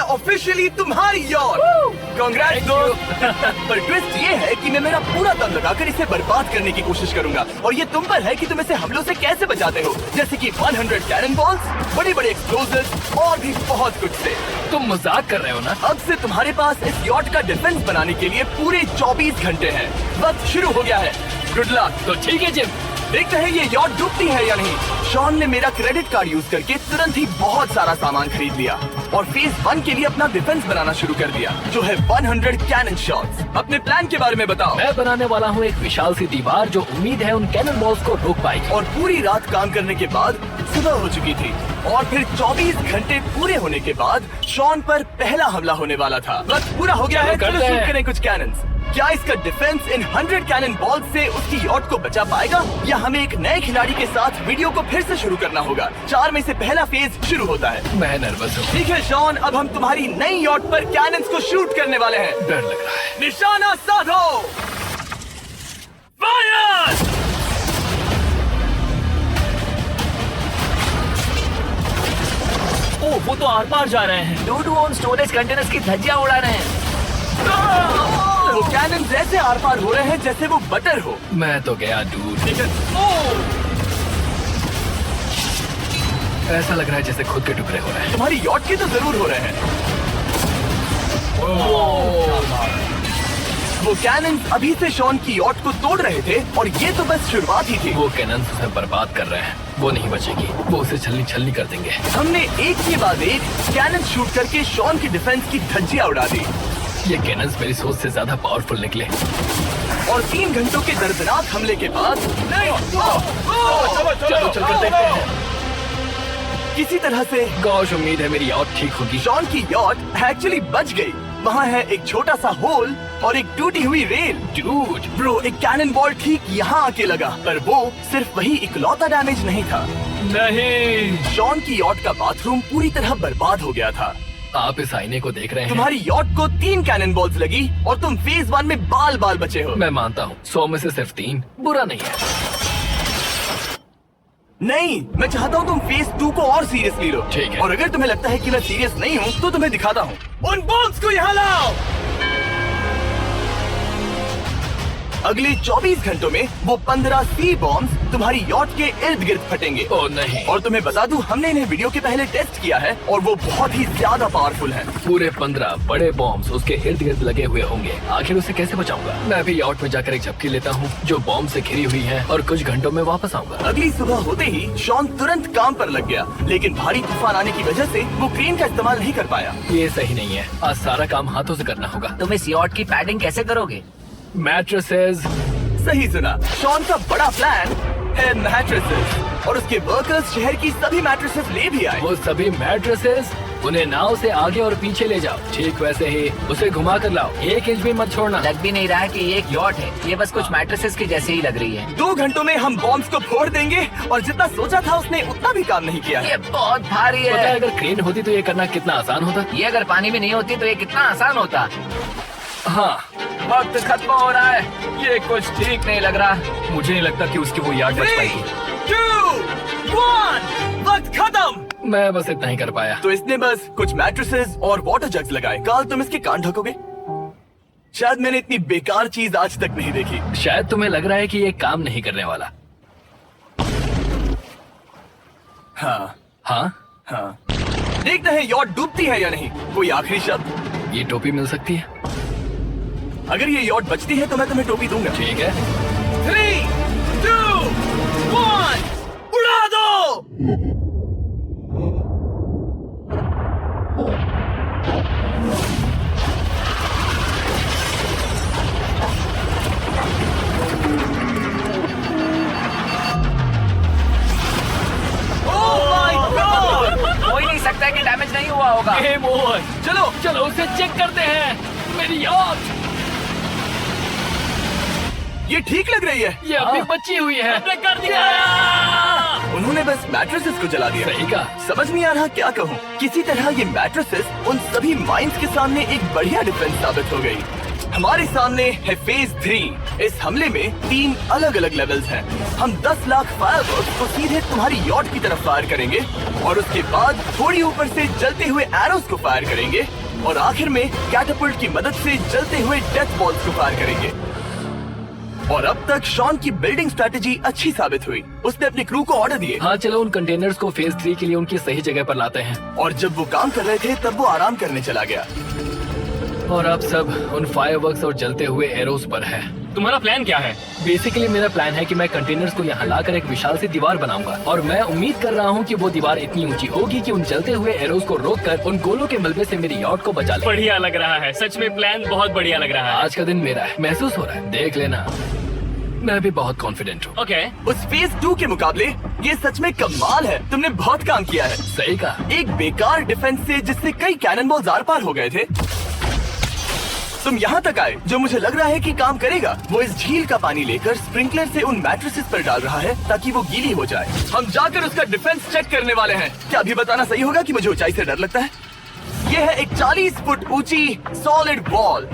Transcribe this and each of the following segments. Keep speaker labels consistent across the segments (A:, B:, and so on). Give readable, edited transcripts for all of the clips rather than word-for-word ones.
A: Officially तुम्हारी yacht. Congrats दोस्त। पर ट्विस्ट ये है कि मैं मेरा पूरा दम लगाकर इसे बर्बाद करने की कोशिश करूंगा और ये तुम पर है कि तुम इसे हमलों से कैसे बचाते हो, जैसे कि 100 कैनन बॉल्स, बड़े बड़े एक्सप्लोजिव्स और भी बहुत कुछ से।
B: तुम मजाक कर रहे हो ना?
A: अब से तुम्हारे पास इस यॉट का डिफेंस बनाने के लिए पूरे 24 घंटे हैं। वक्त शुरू हो गया है। Good luck.
B: तो ठीक है जिम,
A: देखते हैं ये यॉट डूबती है या नहीं। शॉन ने मेरा क्रेडिट कार्ड यूज करके तुरंत ही बहुत सारा सामान खरीद लिया और फेज 1 के लिए अपना डिफेंस बनाना शुरू कर दिया, जो है 100 कैनन शॉट्स। अपने प्लान के बारे में बताओ।
B: मैं बनाने वाला हूँ एक विशाल सी दीवार जो उम्मीद है उन कैनन बॉल्स को रोक पाएगी।
A: और पूरी रात काम करने के बाद सुबह हो चुकी थी और फिर 24 घंटे पूरे होने के बाद शॉन पर पहला हमला होने वाला था। वक्त पूरा हो गया है।
B: चलो
A: चलो
B: करते
A: शूट
B: हैं।
A: करें कुछ कैनन्स। क्या इसका डिफेंस इन 100 कैनन बॉल से उसकी यॉट को बचा पाएगा या हमें एक नए खिलाड़ी के साथ वीडियो को फिर से शुरू करना होगा। 4 में से पहला फेज शुरू होता है।
B: मैं नर्वस हूँ।
A: ठीक है शॉन, अब हम तुम्हारी नई यॉट पर कैनन्स को शूट करने वाले हैं।
B: डर लग रहा है।
A: निशाना साधो। फायर!
B: ओ, वो तो आर पार जा रहे हैं।
C: डूडू ऑन स्टोरेज कंटेनर्स की धज्जियां उड़ा रहे हैं।
A: वो कैनन्स ऐसे आर पार हो रहे हैं जैसे वो बटर हो।
B: मैं तो गया दूर।
A: ठीक है।
B: ऐसा लग रहा है जैसे खुद के टुकड़े हो रहे हैं।
A: तुम्हारी यॉट के तो जरूर हो रहे हैं। वो कैनन्स अभी से शॉन की यॉट को तोड़ रहे थे और ये तो बस शुरुआत ही थी।
B: वो कैनन उसे बर्बाद कर रहे हैं। वो नहीं बचेगी। वो उसे छलनी छलनी कर देंगे।
A: हमने एक के बाद एक कैनन शूट करके शॉन की डिफेंस की धज्जियां उड़ा दी
B: ये कैनन्स मेरी सोच से ज्यादा पावरफुल निकले।
A: और 3 घंटों के दर्दनाक हमले के बाद
B: चलो चल कर देखते हैं।
A: किसी तरह से
B: गौश, उम्मीद है मेरी और ठीक होगी।
A: शॉन की यॉट एक्चुअली बच गई। वहाँ है एक छोटा सा होल और एक टूटी हुई रेल।
B: डूड,
A: ब्रो, एक कैनन बॉल ठीक यहाँ आके लगा, पर वो सिर्फ वही इकलौता डैमेज नहीं था।
B: नहीं।
A: शॉन की यॉट का बाथरूम पूरी तरह बर्बाद हो गया था।
B: आप इस आईने को देख रहे हैं।
A: तुम्हारी यॉट को 3 कैनन बॉल्स लगी और तुम फेज 1 में बाल बाल बचे हो।
B: मैं मानता हूँ 100 में से सिर्फ 3 बुरा नहीं है।
A: नहीं, मैं चाहता हूँ तुम फेज 2 को और सीरियसली लो।
B: ठीक है।
A: और अगर तुम्हें लगता है कि मैं सीरियस नहीं हूँ तो तुम्हें दिखाता हूँ। उन बॉम्ब्स को यहाँ लाओ। अगले 24 घंटों में वो 15 सी बॉम्ब्स तुम्हारी यॉट के इर्द गिर्द फटेंगे।
B: ओ नहीं।
A: और तुम्हें बता दूं, हमने इन्हें वीडियो के पहले टेस्ट किया है और वो बहुत ही ज्यादा पावरफुल हैं।
B: पूरे 15 बड़े बॉम्ब्स उसके इर्द गिर्द लगे हुए होंगे। आखिर उसे कैसे बचाऊंगा? मैं भी यॉट में जाकर एक झपकी लेता हूँ जो बॉम्ब से घिरी हुई है और कुछ घंटों में वापस आऊंगा।
A: अगली सुबह होते ही शॉन तुरंत काम पर लग गया, लेकिन भारी तूफान आने की वजह से वो क्रेन का इस्तेमाल नहीं कर पाया।
B: ये सही नहीं है। आज सारा काम हाथों से करना होगा।
C: तुम इस यॉट की पैडिंग कैसे करोगे?
B: मैट्रेसेस।
A: सही सुना, शॉन का बड़ा प्लान है मैट्रेसेस और उसके वर्कर्स शहर की सभी मैट्रेसेस ले भी आए।
B: वो सभी मैट्रेसेस उन्हें नाव से आगे और पीछे ले जाओ। ठीक वैसे ही उसे घुमा कर लाओ। 1 इंच भी मत छोड़ना।
C: लग भी नहीं रहा है कि ये एक यॉट है। ये बस कुछ मैट्रेसेस की जैसे ही लग रही है।
A: 2 घंटों में हम बॉम्ब्स को फोड़ देंगे और जितना सोचा था उसने उतना भी काम नहीं किया है।
C: ये बहुत भारी
B: पता है
C: है।
B: अगर क्रेन होती तो ये करना कितना आसान होता।
C: ये अगर पानी में नहीं होती तो ये कितना आसान होता।
B: हाँ,
C: वक्त खत्म हो रहा है। ये कुछ ठीक नहीं लग रहा।
B: मुझे नहीं लगता कि उसकी वो याद बच
A: 3,
B: पाएगी।
A: 2, 1, वक्त खत्म।
B: मैं बस इतना ही कर पाया।
A: तो इसने बस कुछ मैट्रेसेस और वाटर जग्स लगाए। काल, तुम इसके कान ढकोगे? शायद मैंने इतनी बेकार चीज आज तक नहीं देखी।
B: शायद तुम्हें लग रहा है कि ये काम नहीं करने वाला।
A: हाँ
B: हाँ,
A: हाँ, देखते हैं यॉट डूबती है या नहीं। कोई आखिरी शब्द?
B: ये टोपी मिल सकती है।
A: अगर ये यॉट बचती है तो मैं तुम्हें टोपी दूंगा।
B: ठीक है।
A: 3, 2, 1, उड़ा दो।
C: हो ही नहीं सकता कि डैमेज नहीं हुआ होगा।
B: Game over.
A: चलो
B: चलो उसे चेक करते हैं। मेरी यॉट
A: ये ठीक लग रही है।
B: ये अभी बची हुई है।
C: कर दिया।
A: उन्होंने बस मैट्रेसेस को जला दिया।
B: सही कहा।
A: समझ नहीं आ रहा क्या कहूँ। किसी तरह ये मैट्रेसेस उन सभी माइंस के सामने एक बढ़िया डिफेंस साबित हो गई। हमारे सामने है फेज 3। इस हमले में 3 अलग अलग लेवल्स हैं। हम 10 लाख फायरवर्क्स को सीधे तुम्हारी यॉट की तरफ फायर करेंगे और उसके बाद थोड़ी ऊपर से जलते हुए एरोस को फायर करेंगे और आखिर में कैटापल्ट की मदद से जलते हुए डेथ बॉल्स को फायर करेंगे। और अब तक शॉन की बिल्डिंग स्ट्रेटेजी अच्छी साबित हुई। उसने अपने क्रू को ऑर्डर दिए
B: हाँ चलो उन कंटेनर्स को फेज 3 के लिए उनकी सही जगह पर लाते हैं।
A: और जब वो काम कर रहे थे तब वो आराम करने चला गया।
B: और अब सब उन फायरवर्क्स और जलते हुए एरोस पर है।
D: तुम्हारा प्लान क्या है?
B: बेसिकली मेरा प्लान है कि मैं कंटेनर्स को यहाँ लाकर एक विशाल सी दीवार बनाऊंगा और मैं उम्मीद कर रहा हूँ कि वो दीवार इतनी ऊंची होगी कि उन जलते हुए एरोस को रोककर उन गोलों के मलबे से मेरी यॉट को बचा ले।
D: बढ़िया लग रहा है, सच में प्लान बहुत बढ़िया लग रहा है।
B: आज का दिन मेरा है, महसूस हो रहा है, देख लेना। मैं भी बहुत कॉन्फिडेंट हूँ।
D: ओके।
A: उस फेज 2 के मुकाबले ये सच में कमाल है। तुमने बहुत काम किया है।
B: सही कहा।
A: एक बेकार डिफेंस से जिससे कई कैनन बॉल्स आर पार हो गए थे, तुम यहाँ तक आए। जो मुझे लग रहा है कि काम करेगा वो इस झील का पानी लेकर स्प्रिंकलर से उन मैट्रेसेस पर डाल रहा है ताकि वो गीली हो जाए। हम जाकर उसका डिफेंस चेक करने वाले हैं। क्या अभी बताना सही होगा कि मुझे ऊंचाई से डर लगता है? ये है एक 40 फुट ऊंची सॉलिड वॉल।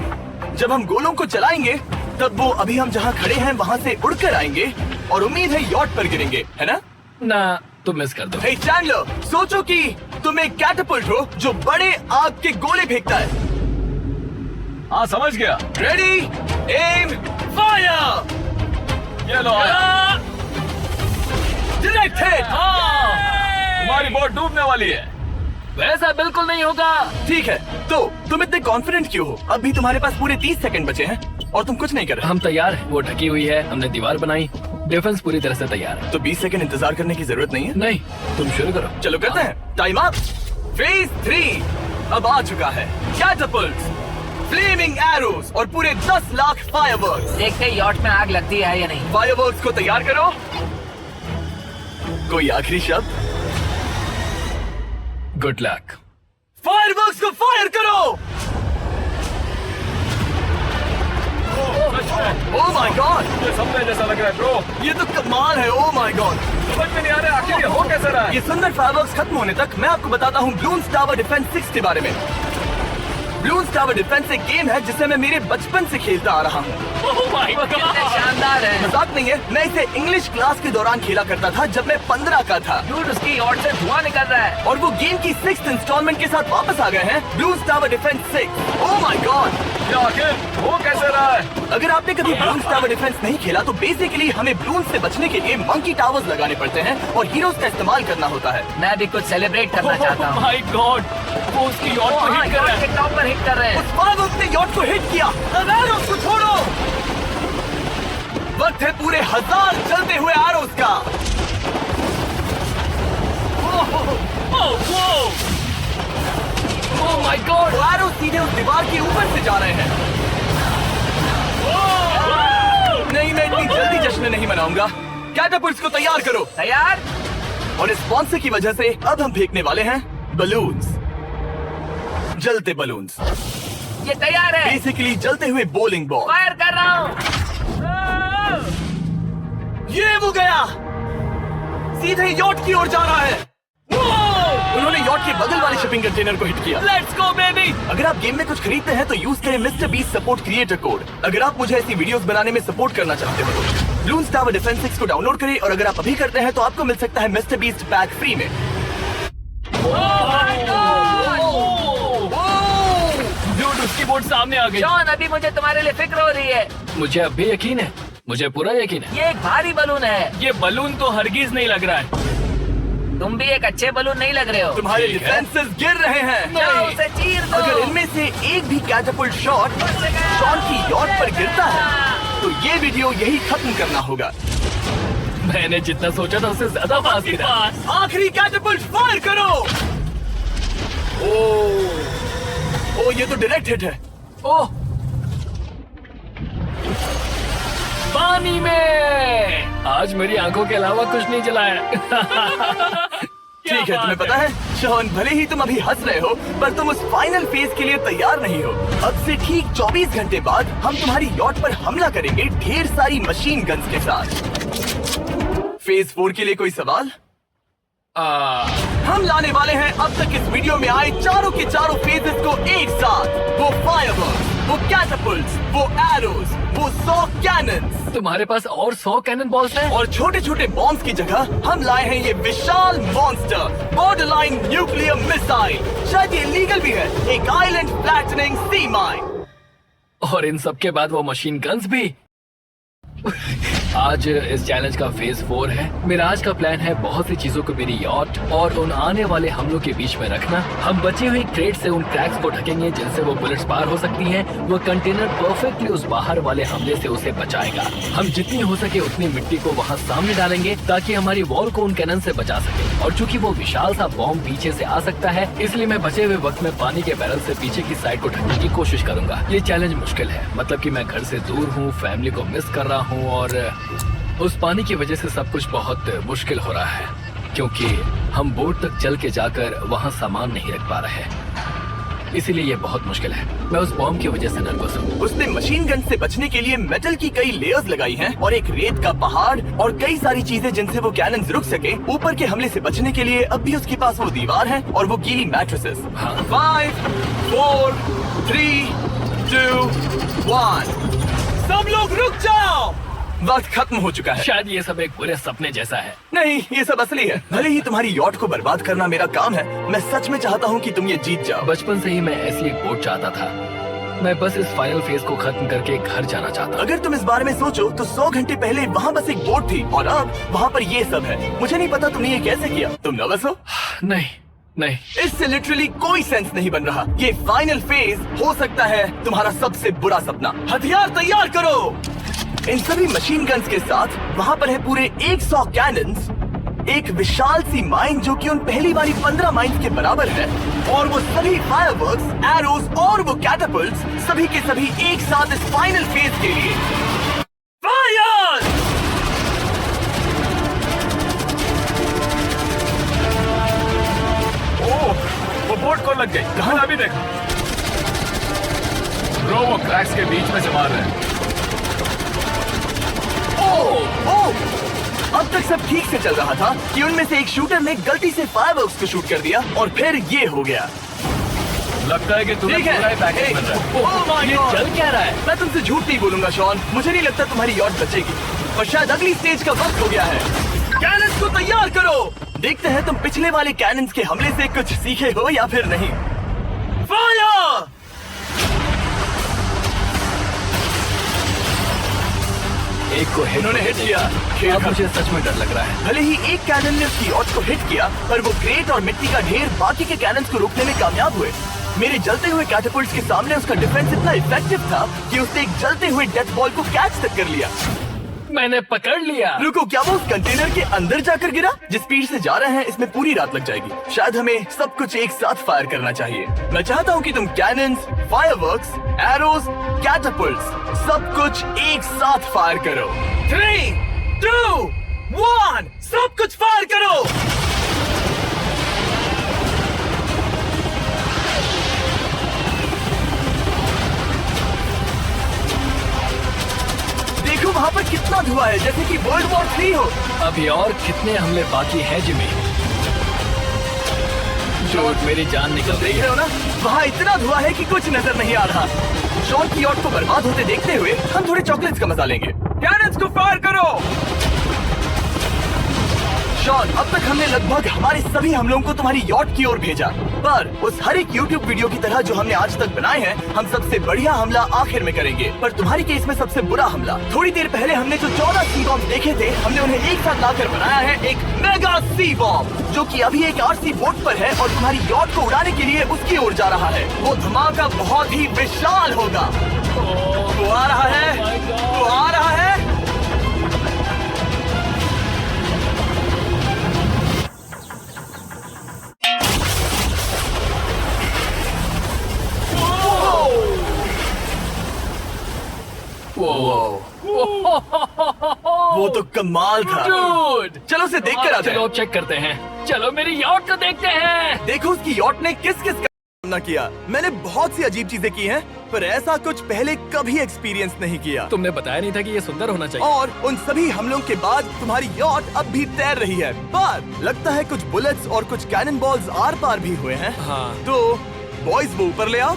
A: जब हम गोलों को चलाएंगे तब वो अभी हम जहाँ खड़े हैं वहाँ से उड़कर आएंगे और उम्मीद है यॉट पर गिरेंगे, है ना?
B: ना तुम मिस कर दो।
A: हे चैंडलर, सोचो कि तुम एक कैटापल्ट हो जो बड़े आग के गोले फेंकता है।
C: हाँ समझ गया।
A: Ready, aim, fire.
C: ये लो आया।
A: Direct hit.
C: तुम्हारी बोट डूबने वाली है।
B: वैसा बिल्कुल नहीं होगा।
A: ठीक है, तो तुम इतने कॉन्फिडेंट क्यों हो? अभी तुम्हारे पास पूरे 30 सेकंड बचे हैं और तुम कुछ नहीं कर रहे।
B: हम तैयार हैं, वो ढकी हुई है, हमने दीवार बनाई, डिफेंस पूरी तरह से तैयार है।
A: तो 20 सेकंड इंतजार करने की जरूरत नहीं है।
B: नहीं, तुम शुरू करो।
A: चलो करते हैं। Time up. फेज 3 अब आ चुका है। कैटापल्ट्स, फ्लेमिंग एरोस और पूरे 10 लाख फायरवर्क्स।
E: देखते ही यॉट में आग लगती है या नहीं।
A: फायरवर्क्स को तैयार करो। कोई आखिरी शब्द?
B: Good luck.
A: फायरवर्क्स को फायर करो। ओह माय गॉड,
C: ये सपने जैसा लग रहा है ब्रो।
A: ये तो कमाल है। ओह माय गॉड,
C: समझ में नहीं आ रहा आखिर ये हो कैसे रहा है।
A: ये सुंदर फायरवर्क्स खत्म होने तक मैं आपको बताता हूँ ब्लून्स टावर डिफेंस 6 के बारे में। ब्लून्स टावर डिफेंस एक गेम है जिसे मैं मेरे बचपन से खेलता आ रहा हूँ।
D: ओह माय
E: कितने
D: गॉड।
E: शानदार है।
A: मजाक नहीं है, मैं इसे इंग्लिश क्लास के दौरान खेला करता था जब मैं 15 का था।
E: डूड, उसकी यॉट से धुआं निकल रहा है।
A: और वो गेम की 6th इंस्टॉलमेंट के साथ वापस आ गए हैं, balloons tower defence 6। Oh my God,
C: ये आखिर हो कैसे रहा है।
A: अगर आपने कभी ब्लून्स टावर डिफेंस नहीं खेला तो बेसिकली हमें ब्लून्स से बचने के लिए मंकी टावर्स लगाने पड़ते हैं और हीरोज का इस्तेमाल करना होता है।
E: मैं भी कुछ सेलिब्रेट करना चाहता हूँ।
D: माय गॉड, वो उसकी यॉट को
E: हाँ,
D: हिट कर रहा
E: यॉट
D: है।
E: के टॉप पर हिट कर रहे हैं।
A: उस फायरवर्क ने यॉट को हिट किया। अब एरोस को छोड़ो। वक्त है पूरे 1000 चलते हुए एरोस का।
B: Oh my God.
A: वो एरोस सीधे उस दीवार के ऊपर से जा रहे हैं। नहीं, मैं इतनी जल्दी जश्न नहीं मनाऊंगा। कैटापल्ट्स को तैयार करो।
E: तैयार।
A: और इस स्पॉन्सर की वजह से अब हम फेंकने वाले हैं बलून्स, जलते बलून्स।
E: ये तैयार है।
A: बेसिकली जलते हुए बोलिंग बॉल।
E: फायर कर रहा हूँ।
A: ये वो गया, सीधे यॉट की ओर जा रहा है। उन्होंने यॉट के बगल वाले शिपिंग कंटेनर को हिट किया।
D: Let's go baby.
A: अगर आप गेम में कुछ खरीदते हैं तो यूज करें mister beast support creator code. अगर आप मुझे ऐसी वीडियोस बनाने में सपोर्ट करना चाहते हो तो ब्लून्स टावर डिफेंस 6 को डाउनलोड करें और अगर आप अभी करते हैं तो आपको मिल सकता है मिस्टर बीस्ट पैक फ्री में।
D: डूड, उसकी बोट सामने आ गई।
E: जॉन, अभी मुझे तुम्हारे लिए फिक्र हो रही है।
B: मुझे अब भी यकीन है, मुझे पूरा यकीन है।
E: ये एक भारी बलून है।
D: ये बलून तो हरगिज नहीं लग रहा है।
E: तुम भी एक अच्छे बलून नहीं लग रहे हो।
A: तुम्हारे
B: ठीक है।
A: डिफेंसेस गिर रहे हैं।
E: जाओ, उसे चीर दो।
A: अगर इनमें से एक भी कैटापल्ट शॉट शॉन की यॉट पर गिरता है तो ये वीडियो यही खत्म करना होगा।
B: मैंने जितना सोचा था उससे ज्यादा फास्ट गिरा।
D: पास।
A: आखिरी कैटापल्ट फायर करो। ओ, ये तो डायरेक्ट हिट है।
B: ओह, पानी में। आज मेरी आंखों के अलावा कुछ नहीं जला है।
A: ठीक है, तुम्हें पता है शॉन, भले ही तुम अभी हंस रहे हो पर तुम उस फाइनल फेज के लिए तैयार नहीं हो। अब से ठीक 24 घंटे बाद हम तुम्हारी यॉट पर हमला करेंगे ढेर सारी मशीन गन्स के साथ। फेज 4 के लिए कोई सवाल? हम लाने वाले हैं अब तक इस वीडियो में आए चारों के चारों फेजेस को एक साथ। वो फायरवर्क, वो कैटapults, वो एरोज, वो 100 cannons
B: तुम्हारे पास और 100 कैनन बॉल्स हैं?
A: और छोटे छोटे बॉम्ब्स की जगह हम लाए हैं ये विशाल मॉन्स्टर बॉर्डरलाइन न्यूक्लियर मिसाइल। शायद ये लीगल भी है, एक आइलैंड फ्लैटनिंग सी माइन।
B: और इन सब के बाद वो मशीन गन्स भी। आज इस चैलेंज का फेज 4 है। मेरा आज का प्लान है बहुत सी चीजों को मेरी यॉट और उन आने वाले हमलों के बीच में रखना। हम बचे हुए क्रेट से उन क्रैक्स को ढकेंगे जिनसे वो बुलेट्स पार हो सकती हैं। वो कंटेनर परफेक्टली उस बाहर वाले हमले से उसे बचाएगा। हम जितनी हो सके उतनी मिट्टी को वहाँ सामने डालेंगे ताकि हमारी वॉल को उन कैनन से बचा सके। और चूंकि वो विशाल सा बॉम्ब पीछे से आ सकता है, इसलिए मैं बचे हुए वक्त में पानी के बैरल से पीछे की साइड को ढकने की कोशिश करूंगा। ये चैलेंज मुश्किल है, मतलब कि मैं घर से दूर हूँ, फैमिली को मिस कर रहा हूँ और उस पानी की वजह से सब कुछ बहुत मुश्किल हो रहा है क्योंकि हम बोट तक चल के जाकर वहाँ सामान नहीं रख पा रहे हैं। इसीलिए ये बहुत मुश्किल है। मैं उस बॉम्ब की वजह से नर्वस हूँ।
A: उसने मशीन गन से बचने के लिए मेटल की कई लेयर्स लगाई हैं और एक रेत का पहाड़ और कई सारी चीजें जिनसे वो कैनन्स रुक सके। ऊपर के हमले से बचने के लिए अब भी उसके पास वो दीवार है और वो गीली मैट्रेसेस।
B: हाँ।
A: 5, 4, 3, 2, 1 सब लोग रुक जाओ, वक्त खत्म हो चुका है।
B: शायद ये सब एक बुरे सपने जैसा है।
A: नहीं, ये सब असली है। भले ही तुम्हारी यॉट को बर्बाद करना मेरा काम है, मैं सच में चाहता हूँ कि तुम ये जीत जाओ।
B: बचपन से ही मैं ऐसी एक बोट चाहता था। मैं बस इस फाइनल फेज को खत्म करके घर जाना चाहता।
A: अगर तुम इस बारे में सोचो तो 100 घंटे पहले वहाँ बस एक बोट थी और अब वहाँ पर ये सब है। मुझे नहीं पता तुमने ये कैसे किया। तुम नर्वस हो?
B: नहीं नहीं,
A: इससे लिटरली कोई सेंस नहीं बन रहा। ये फाइनल फेज हो सकता है तुम्हारा सबसे बुरा सपना। हथियार तैयार करो। इन सभी मशीन गन्स के साथ वहाँ पर है पूरे 100 कैनन्स, एक विशाल सी माइन जो कि उन पहली वाली 15 माइन्स के बराबर है, और वो सभी फायरवर्क्स, एरोज और वो कैटapults सभी के सभी एक साथ इस फाइनल फेज के लिए। फायर!
C: ओह, वो बोट को लग गई। कहाँ अभी देखो ब्रो, वो क्रैक्स के बीच में से मार रहे हैं।
A: अब तक सब ठीक से चल रहा था कि उनमें से एक शूटर ने गलती से फायरवर्क्स को शूट कर दिया और फिर ये हो गया।
C: लगता है कि तुम्हें
A: ठीक है।
C: पूरा ही पैकेज बन रहा है।
A: Oh my
B: ये
A: God!
B: चल क्या रहा है?
A: मैं तुमसे झूठ नहीं बोलूंगा शॉन, मुझे नहीं लगता तुम्हारी यॉट बचेगी और शायद अगली स्टेज का वक्त हो गया है। कैनन्स को तैयार करो। देखते हैं तुम पिछले वाले कैनन्स के हमले से कुछ सीखे हो या फिर नहीं। फायर!
B: एक को
A: इन्होंने हिट किया।
B: अब मुझे सच में डर लग रहा है।
A: भले ही एक कैनन ने उसकी यॉट को हिट किया, पर वो क्रेट और मिट्टी का ढेर बाकी के कैनन्स को रोकने में कामयाब हुए। मेरे जलते हुए कैटapults के सामने उसका डिफेंस इतना इफेक्टिव था कि उसने एक जलते हुए डेथ बॉल को कैच तक कर लिया।
B: मैंने पकड़ लिया।
A: रुको, क्या वो उस कंटेनर के अंदर जाकर गिरा? जिस स्पीड से जा रहे हैं इसमें पूरी रात लग जाएगी। शायद हमें सब कुछ एक साथ फायर करना चाहिए। मैं चाहता हूँ कि तुम कैनन्स, फायरवर्क्स, एरोज, कैटapults सब कुछ एक साथ फायर करो। 3, 2, 1 सब कुछ फायर करो। देखो वहाँ पर कितना धुआं है, जैसे कि वर्ल्ड वॉर 3 हो।
B: अभी और कितने हमले बाकी हैं जिमी? शॉट, मेरी जान निकल रही
A: देख रहे
B: है।
A: हो ना, वहाँ इतना धुआं है कि कुछ नजर नहीं आ रहा। शॉन की यॉट को बर्बाद होते देखते हुए हम थोड़े चॉकलेट्स का मजा लेंगे। कैनन्स को फायर करो। शॉन, अब तक हमने लगभग हमारे सभी हमलों को तुम्हारी यॉट की ओर भेजा, पर उस हर एक YouTube वीडियो की तरह जो हमने आज तक बनाए हैं, हम सबसे बढ़िया हमला आखिर में करेंगे। पर तुम्हारी केस में सबसे बुरा हमला। थोड़ी देर पहले हमने जो 14 सी बॉम्ब देखे थे, हमने उन्हें एक साथ लाकर बनाया है एक मेगा सी बॉम्ब, जो कि अभी एक RC बोट पर है और तुम्हारी यॉट को उड़ाने के लिए उसकी ओर जा रहा है। वो धमाका बहुत ही विशाल होगा। वो आ रहा है, वो आ रहा है। वो तो कमाल था।
B: Dude!
A: चलो उसे देख कर आते
B: चलो
A: हैं।
B: अब चेक करते हैं। चलो मेरी यॉट को देखते हैं।
A: देखो उसकी यॉट ने किस किस का सामना किया। मैंने बहुत सी अजीब चीजें की हैं, पर ऐसा कुछ पहले कभी एक्सपीरियंस नहीं किया।
B: तुमने बताया नहीं था कि ये सुंदर होना चाहिए।
A: और उन सभी हमलों के बाद तुम्हारी यॉट अब भी तैर रही है, पर लगता है कुछ बुलेट्स और कुछ कैनन बॉल्स आर पार भी हुए हैं।
B: हाँ।
A: तो बॉयज वो ऊपर ले आओ।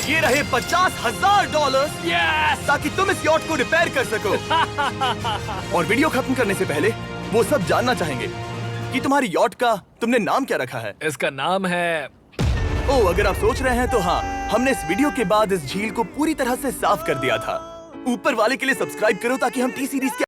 A: ये रहे $50,000
D: यस
A: ताकि तुम इस यॉट को रिपेयर कर सको। और वीडियो खत्म करने से पहले वो सब जानना चाहेंगे कि तुम्हारी यॉट का तुमने नाम क्या रखा है।
B: इसका नाम है
A: ओह, अगर आप सोच रहे हैं तो हाँ, हमने इस वीडियो के बाद इस झील को पूरी तरह से साफ कर दिया था। ऊपर वाले के लिए सब्सक्राइब करो ताकि हम टी सीरीज के